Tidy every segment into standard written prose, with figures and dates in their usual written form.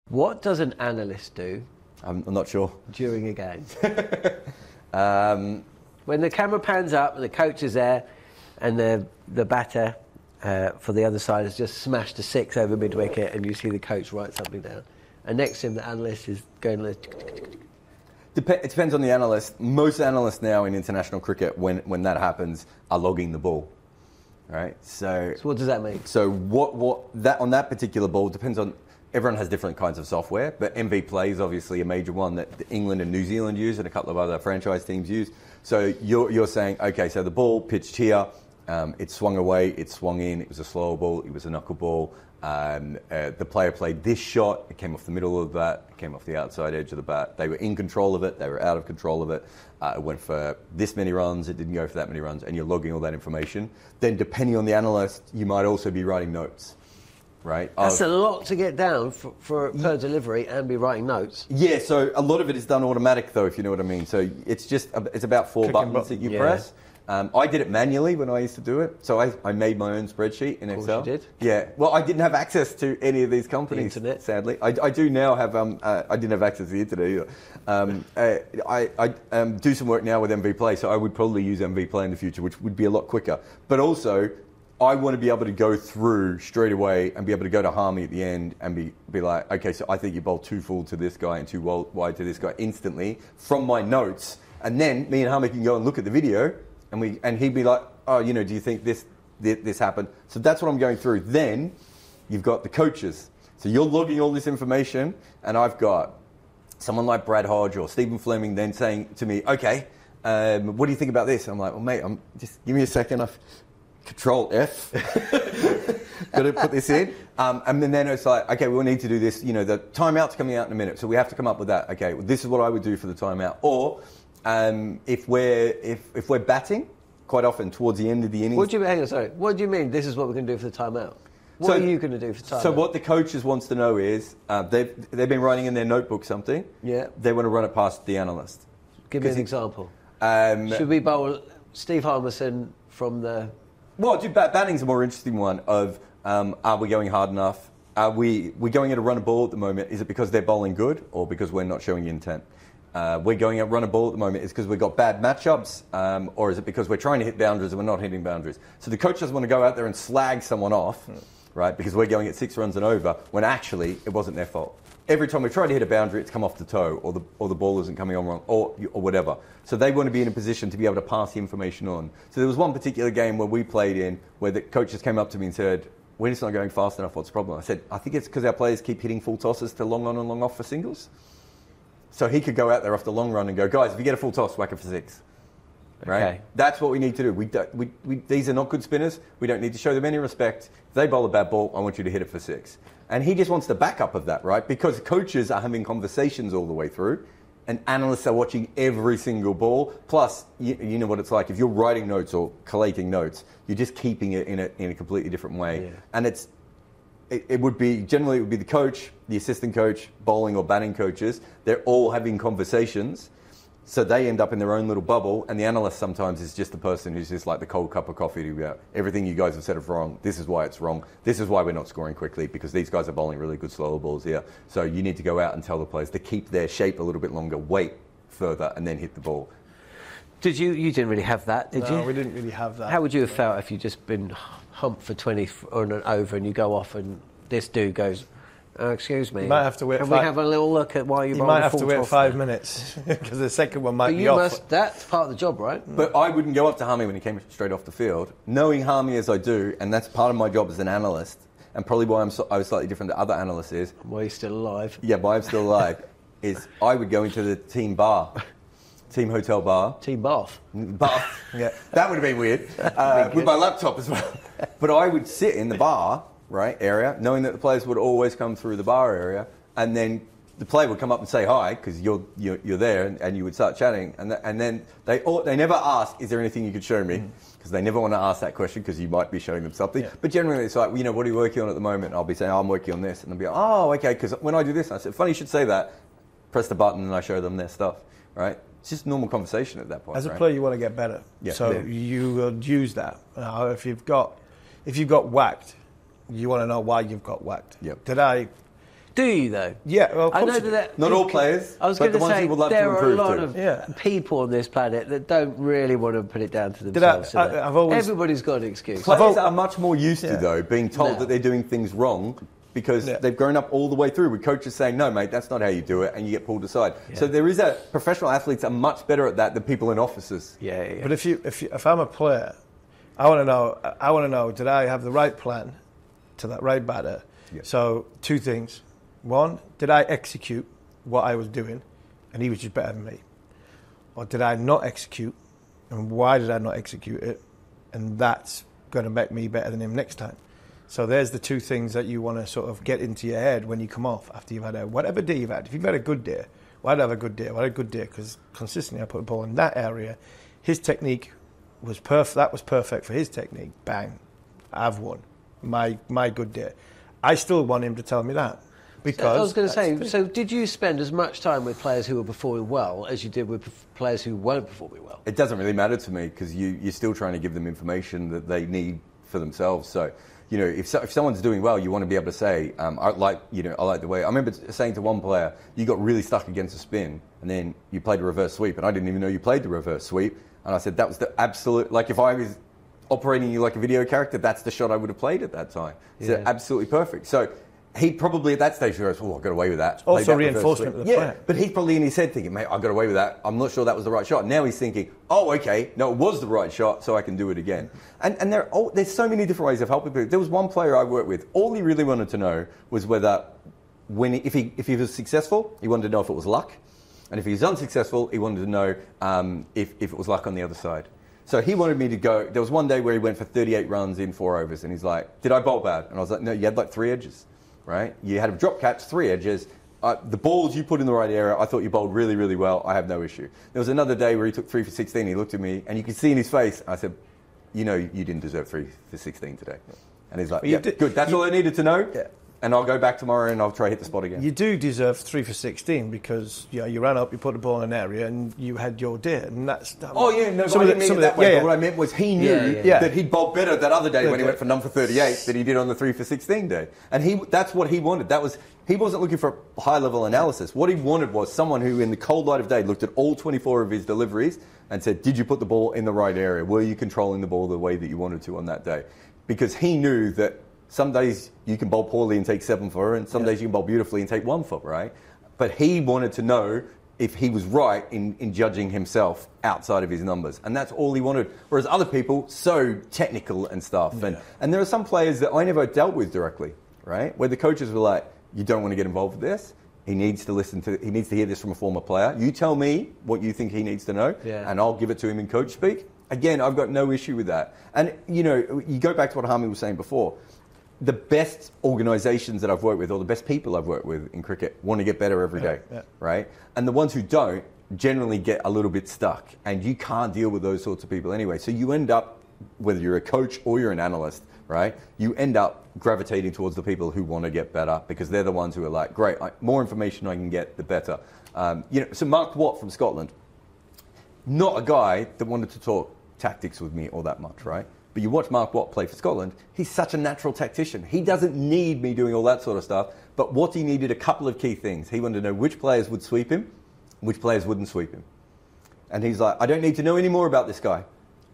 What does an analyst do? I'm not sure. During a game? When the camera pans up and the coach is there and the batter for the other side has just smashed a 6 over mid-wicket and you see the coach write something down. And next to him, the analyst is going... It depends on the analyst. Most analysts now in international cricket, when that happens, are logging the ball. Right? So what does that mean? So on that particular ball depends on... Everyone has different kinds of software, but MV Play is obviously a major one that England and New Zealand use and a couple of other franchise teams use. So you're saying, okay, so the ball pitched here, it swung away, it swung in, it was a slower ball, it was a knuckle ball. The player played this shot, it came off the middle of the bat, it came off the outside edge of the bat. They were in control of it, they were out of control of it. It went for this many runs, it didn't go for that many runs, and you're logging all that information. Then depending on the analyst, you might also be writing notes. Right. That's a lot to get down for per delivery and be writing notes. Yeah, so a lot of it is done automatic, though, if you know what I mean. So it's about 4 buttons that you press. I did it manually when I used to do it. So I made my own spreadsheet in Excel. Of course you did. Yeah. Well, I didn't have access to any of these companies, the internet. Sadly. I do now have... I didn't have access to the internet either. I do some work now with MV Play, so I would probably use MV Play in the future, which would be a lot quicker. But also... I want to be able to go through straight away and be able to go to Harmy at the end and be like, okay, so I think you bowled 2 full to this guy and 2 wide to this guy instantly from my notes. And then me and Harmy can go and look at the video and he'd be like, oh, do you think this happened? So that's what I'm going through. Then you've got the coaches. So you're logging all this information and I've got someone like Brad Hodge or Stephen Fleming then saying to me, okay, what do you think about this? And I'm like, well, mate, just give me a second. Control F. Got to put this in. And then it's like, okay, we'll need to do this. The timeout's coming out in a minute, so we have to come up with that. Okay, well, this is what I would do for the timeout. Or if we're batting, quite often towards the end of the innings. Hang on, sorry. What do you mean? This is what we're going to do for the timeout. What are you going to do for timeout? So what the coaches wants to know is they've been writing in their notebook something. Yeah. They want to run it past the analyst. Give me an example. Should we bowl Steve Harmison from the? Well, batting's a more interesting one of are we going hard enough? Are we going at a run a ball at the moment? Is it because they're bowling good or because we're not showing intent? We're going at run a ball at the moment. Is it because we've got bad matchups or is it because we're trying to hit boundaries and we're not hitting boundaries? So the coach doesn't want to go out there and slag someone off, right, because we're going at 6 runs and over when actually it wasn't their fault. Every time we try to hit a boundary, it's come off the toe, or the ball isn't coming on wrong, or whatever. So they want to be in a position to be able to pass the information on. So there was one particular game where we played in where the coaches came up to me and said, "We're just not going fast enough. What's the problem?" I said, "I think it's because our players keep hitting full tosses to long on and long off for singles." So he could go out there after long run and go, "Guys, if you get a full toss, whack it for 6." Right? Okay. That's what we need to do. These are not good spinners. We don't need to show them any respect. If they bowl a bad ball, I want you to hit it for 6. And he just wants the backup of that, right? Because coaches are having conversations all the way through, and analysts are watching every single ball. Plus, you know what it's like. If you're writing notes or collating notes, you're just keeping it in a completely different way. Yeah. And it would be generally the coach, the assistant coach, bowling or batting coaches. They're all having conversations. So they end up in their own little bubble, and the analyst sometimes is just the person who's just like the cold cup of coffee to go, everything you guys have said is wrong. This is why it's wrong. This is why we're not scoring quickly, because these guys are bowling really good slower balls here. So you need to go out and tell the players to keep their shape a little bit longer, wait further, and then hit the ball. Did you didn't really have that, did you? No, we didn't really have that. How would you have felt if you'd just been humped for 20 on an over and you go off and this dude goes, excuse me. You might have to wait. Can we have a little look at why you might have to wait 5 minutes because the second one might be off. That's part of the job, right? But I wouldn't go up to Harmy when he came straight off the field, knowing Harmy as I do, and that's part of my job as an analyst, and probably why I was slightly different to other analysts is. Why you're still alive? Yeah, why I'm still alive is I would go into the team bar. Team hotel bar. Team bath. Bath. Yeah, that would have been weird. With my laptop as well. But I would sit in the bar, right, area, knowing that the players would always come through the bar area, and then the player would come up and say hi because you're there, and you would start chatting, and then they never ask, is there anything you could show me? Because they never want to ask that question because you might be showing them something. Yeah. But generally it's like, what are you working on at the moment? I'll be saying, I'm working on this, and they'll be like, oh, okay, because when I do this, I said, funny you should say that. Press the button and I show them their stuff, right? It's just normal conversation at that point. As a player, you want to get better, you will use that. If you've got whacked, you want to know why you've got whacked. Yep. Did I Do you though? Yeah, well, I know that not all players. I was but going the to ones say who would love there to are a improve lot too. of people on this planet that don't really want to put it down to themselves. Everybody's got an excuse. Players are much more used to though being told that they're doing things wrong because they've grown up all the way through with coaches saying, "No, mate, that's not how you do it," and you get pulled aside. Yeah. So there is professional athletes are much better at that than people in offices. Yeah. But if I'm a player, I want to know, did I have the right plan to that right batter? Yeah. So 2 things. 1, did I execute what I was doing and he was just better than me? Or did I not execute and why did I not execute it? And that's going to make me better than him next time. So there's the 2 things that you want to sort of get into your head when you come off after you've had whatever day you've had. If you've had a good day, well, I'd have a good day. Well, I had a good day because consistently I put the ball in that area. His technique was perfect. That was perfect for his technique. Bang, I've won. My good day. I still want him to tell me that. Because I was going to say, so did you spend as much time with players who were performing well as you did with players who weren't performing well? It doesn't really matter to me because you're still trying to give them information that they need for themselves. So, you know, if someone's doing well, you want to be able to say, I like the way. I remember saying to one player, you got really stuck against a spin and then you played a reverse sweep and I didn't even know you played the reverse sweep. And I said, that was the absolute, like if I was operating you like a video character, that's the shot I would have played at that time. So absolutely perfect. So he probably at that stage goes, oh, I got away with that. Also reinforcement of the player. But he's probably in his head thinking, mate, I got away with that. I'm not sure that was the right shot. Now he's thinking, oh, okay, no, it was the right shot, so I can do it again. And there's so many different ways of helping people. There was one player I worked with, all he really wanted to know was whether, if he was successful, he wanted to know if it was luck. And if he was unsuccessful, he wanted to know if it was luck on the other side. So he wanted me to go. There was one day where he went for 38 runs in 4 overs, and he's like, did I bowl bad? And I was like, no, you had like 3 edges, right? You had a drop catch, 3 edges. The balls you put in the right area, I thought you bowled really, really well. I have no issue. There was another day where he took 3 for 16. He looked at me, and you could see in his face, I said, you know, you didn't deserve 3 for 16 today. And he's like, yeah, good. That's all I needed to know. Yeah. And I'll go back tomorrow and I'll try to hit the spot again. You do deserve 3 for 16 because you ran up, you put the ball in an area, and you had your day, and that's. Oh yeah, no, but I didn't mean it that way. But what I meant was he knew that he'd bowled better that other day when he went for none for 38 than he did on the 3 for 16 day, and that's what he wanted. He wasn't looking for high level analysis. What he wanted was someone who, in the cold light of day, looked at all 24 of his deliveries and said, "Did you put the ball in the right area? Were you controlling the ball the way that you wanted to on that day?" Because he knew that. Some days you can bowl poorly and take 7 for, and some days you can bowl beautifully and take 1 for, right? But he wanted to know if he was right in judging himself outside of his numbers. And that's all he wanted. Whereas other people, so technical and stuff. Yeah. And there are some players that I never dealt with directly, right? Where the coaches were like, you don't want to get involved with this. He needs to hear this from a former player. You tell me what you think he needs to know, and I'll give it to him in coach speak. Again, I've got no issue with that. And, you know, you go back to what Harmy was saying before. The best organisations that I've worked with, or the best people I've worked with in cricket, want to get better every day, right? And the ones who don't generally get a little bit stuck, and you can't deal with those sorts of people anyway. So you end up, whether you're a coach or you're an analyst, right? You end up gravitating towards the people who want to get better because they're the ones who are like, great, more information I can get, the better. So Mark Watt from Scotland, not a guy that wanted to talk tactics with me all that much, right? But you watch Mark Watt play for Scotland, he's such a natural tactician. He doesn't need me doing all that sort of stuff, but what he needed, a couple of key things. He wanted to know which players would sweep him, which players wouldn't sweep him. And he's like, I don't need to know any more about this guy.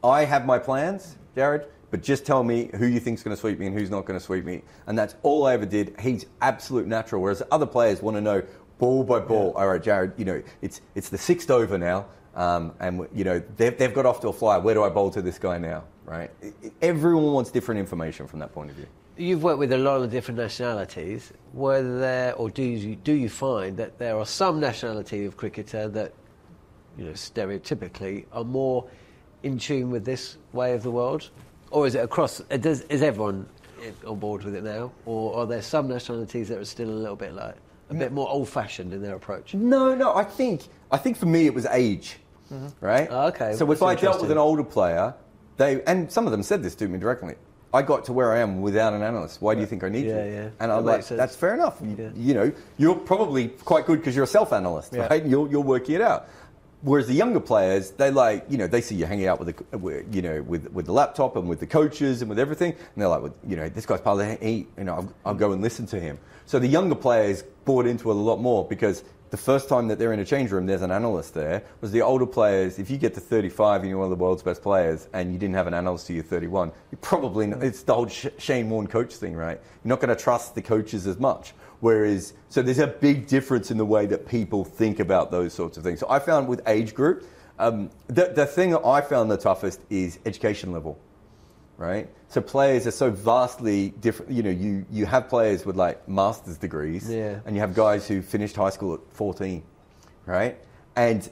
I have my plans, Jarrod, but just tell me who you think's going to sweep me and who's not going to sweep me. And that's all I ever did. He's absolute natural, whereas other players want to know ball by ball. All right, Jarrod, you know, it's the 6th over now. And you know they've got off to a flyer. Where do I bowl to this guy now? Right? Everyone wants different information from that point of view. You've worked with a lot of different nationalities. Were there, or do you find that there are some nationality of cricketer that, you know, stereotypically are more in tune with this way of the world, or is it across? Is everyone on board with it now, or are there some nationalities that are still a little bit like a bit more old-fashioned in their approach? No. I think for me it was age. Right? Oh, okay. So if I dealt with an older player, and some of them said this to me directly, I got to where I am without an analyst. Why do you think I need you? Yeah. And I'm like, that's fair enough. You know, you're probably quite good because you're a self-analyst, right? You're working it out. Whereas the younger players, they they see you hanging out with the laptop and with the coaches and with everything, and they're like, well, this guy's part of the heat. I'll go and listen to him. So the younger players bought into it a lot more because the first time that they're in a change room, there's an analyst there. Was the older players, if you get to 35 and you're one of the world's best players and you didn't have an analyst till you're 31, you probably, it's the whole Shane Warne coach thing, right? You're not going to trust the coaches as much. Whereas, so there's a big difference in the way that people think about those sorts of things. So I found with age group, the thing that I found the toughest is education level, right? So players are so vastly different. You have players with like master's degrees, and you have guys who finished high school at 14, right? And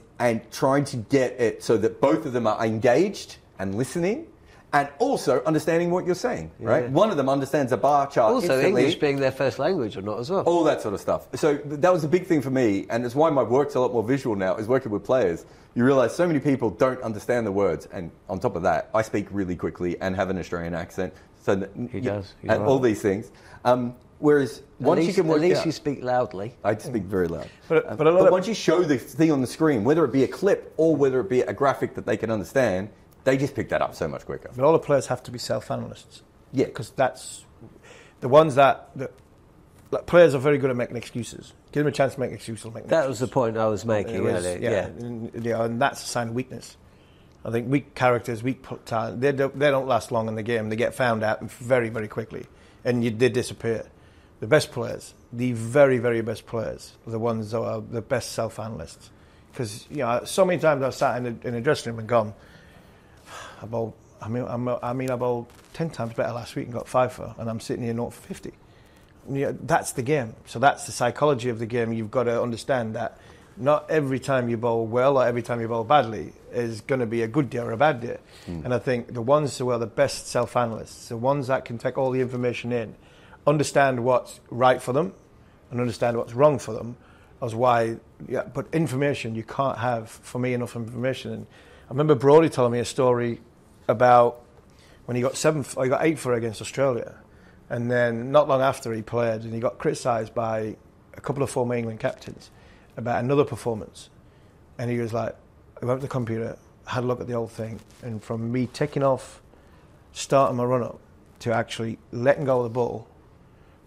trying to get it so that both of them are engaged and listening, and also understanding what you're saying, right? One of them understands a bar chart also instantly. English being their first language or not as well. All that sort of stuff. So that was a big thing for me, and it's why my work's a lot more visual now, is working with players. You realise so many people don't understand the words, and on top of that, I speak really quickly and have an Australian accent. So that, He does. He's and right. all these things. Whereas once you can work at least out, you speak loudly. I speak very loud. But But once you show the thing on the screen, whether it be a clip or whether it be a graphic that they can understand, they just pick that up so much quicker. But all the players have to be self-analysts. Yeah. Because that's the ones that like, players are very good at making excuses. Give them a chance to make excuses. That was the point I was making earlier. And that's a sign of weakness. I think weak characters, weak talent, they don't last long in the game. They get found out very, very quickly, and they disappear. The best players, the very, very best players, are the ones that are the best self-analysts. Because so many times I've sat in a dressing room and gone, I bowled 10 times better last week and got 5 for, and I'm sitting here 0 for 50. That's the game. So that's the psychology of the game. You've got to understand that not every time you bowl well or every time you bowl badly is going to be a good day or a bad day. And I think the ones who are the best self-analysts, the ones that can take all the information in, understand what's right for them and understand what's wrong for them, is why. But information, you can't have, for me, enough information. And I remember Brodie telling me a story about when he got 8 for against Australia, and then not long after he played, and he got criticised by a couple of former England captains about another performance, and he was like, I went to the computer, had a look at the whole thing, and from me taking off, starting my run up, to actually letting go of the ball,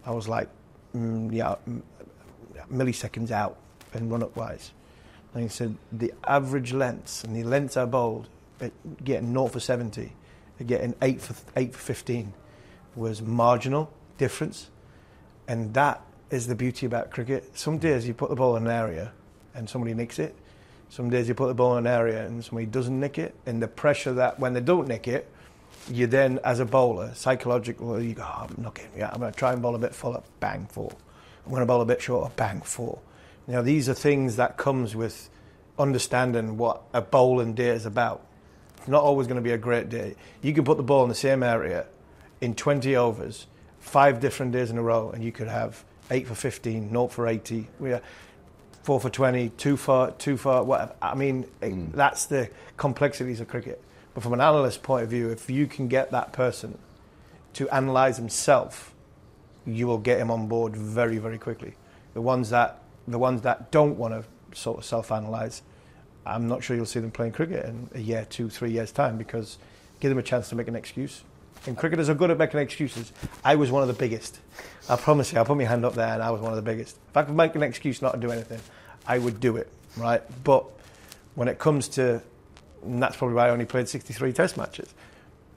I was like, milliseconds out and run up wise. And he said the average lengths and the lengths I bowled, getting 0 for 70, getting 8 for 15, was marginal difference, and that is the beauty about cricket. Some days you put the ball in an area and somebody nicks it. Some days you put the ball in an area and somebody doesn't nick it. And the pressure that when they don't nick it, you then, as a bowler, psychologically, you go, I'm not getting it. I'm going to try and bowl a bit fuller, bang, 4. I'm going to bowl a bit shorter, bang, 4. These are things that comes with understanding what a bowling day is about. It's not always going to be a great day. You can put the ball in the same area in 20 overs, 5 different days in a row, and you could have 8 for 15, 0 for 80, 4 for 20, 2 for whatever. I mean, that's the complexities of cricket. But from an analyst point of view, if you can get that person to analyse himself, you will get him on board very, very quickly. The ones that don't want to sort of self-analyse, I'm not sure you'll see them playing cricket in a year, 2, 3 years' time, because give them a chance to make an excuse. And cricketers are good at making excuses. I was one of the biggest. I promise you, I'll put my hand up there, and I was one of the biggest. If I could make an excuse not to do anything, I would do it, right? But when it comes to, and that's probably why I only played 63 test matches,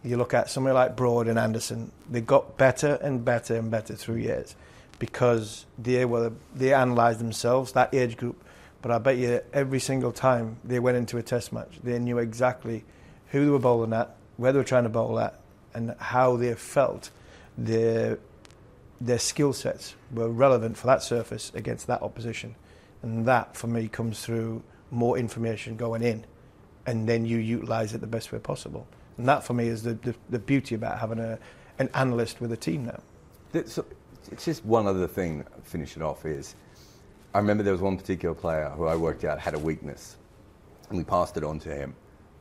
you look at somebody like Broad and Anderson, they got better and better and better through years because they analysed themselves, that age group. But I bet you every single time they went into a test match, they knew exactly who they were bowling at, where they were trying to bowl at, and how they felt their skill sets were relevant for that surface against that opposition. And that, for me, comes through more information going in, and then you utilise it the best way possible. And that, for me, is the beauty about having an analyst with a team now. So it's just one other thing, finish it off, is I remember there was one particular player who I worked out had a weakness, and we passed it on to him,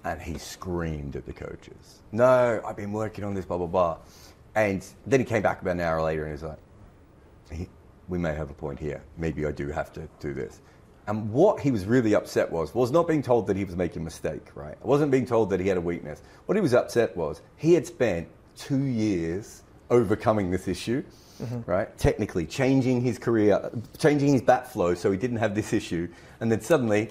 and he screamed at the coaches, no, I've been working on this, blah, blah, blah. And then he came back about an hour later and he was like, we may have a point here. Maybe I do have to do this. And what he was really upset was not being told that he was making a mistake, right? It wasn't being told that he had a weakness. What he was upset was he had spent 2 years overcoming this issue, right? Technically, changing his career, changing his bat flow so he didn't have this issue. And then suddenly,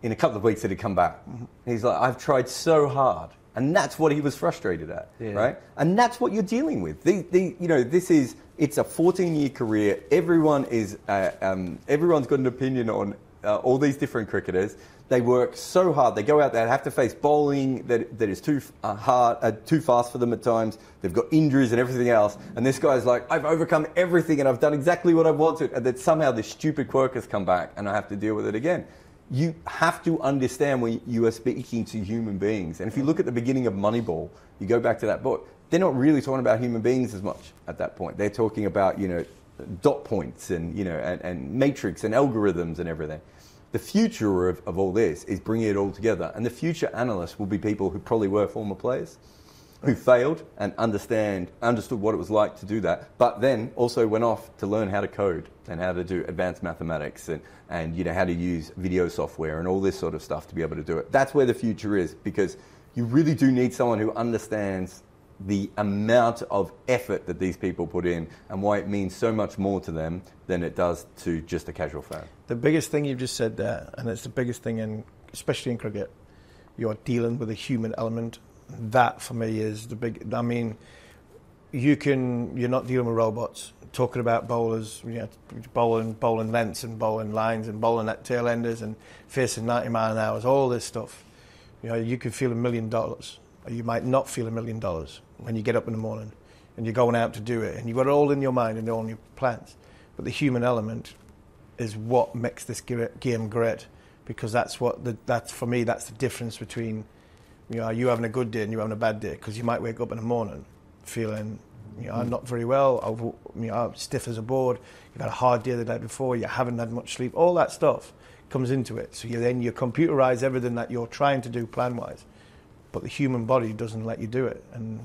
in a couple of weeks, it had come back. He's like, I've tried so hard. And that's what he was frustrated at, right? And that's what you're dealing with. It's a 14-year career. Everyone's got an opinion on all these different cricketers. They work so hard. They go out there, have to face bowling that is too fast for them at times. They've got injuries and everything else. And this guy's like, I've overcome everything and I've done exactly what I wanted. And then somehow this stupid quirk has come back and I have to deal with it again. You have to understand when you are speaking to human beings. And if you look at the beginning of Moneyball, you go back to that book, they're not really talking about human beings as much at that point. They're talking about, dot points and, and matrix and algorithms and everything. The future of all this is bringing it all together. And the future analysts will be people who probably were former players, who failed and understood what it was like to do that, but then also went off to learn how to code and how to do advanced mathematics and how to use video software and all this sort of stuff to be able to do it. That's where the future is, because you really do need someone who understands the amount of effort that these people put in and why it means so much more to them than it does to just a casual fan. The biggest thing you've just said there, and it's the biggest thing, especially in cricket, you're dealing with a human element. That for me is the big. I mean, you're not dealing with robots. Talking about bowlers, bowling lengths and bowling lines and bowling at tail enders and facing 90 mile an hour, all this stuff. You could feel $1 million, or you might not feel $1 million when you get up in the morning and you're going out to do it, and you've got it all in your mind and all in your plans. But the human element is what makes this game great, because that's for me that's the difference between. Are you having a good day and you having a bad day? Because you might wake up in the morning feeling, I'm not very well, I'm stiff as a board, you've had a hard day the day before, you haven't had much sleep, all that stuff comes into it. So you computerise everything that you're trying to do plan-wise, but the human body doesn't let you do it. And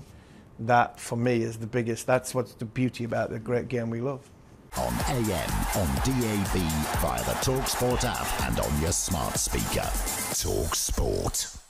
that, for me, is the biggest, that's what's the beauty about the great game we love. On AM, on DAB, via the talkSPORT app and on your smart speaker. talkSPORT.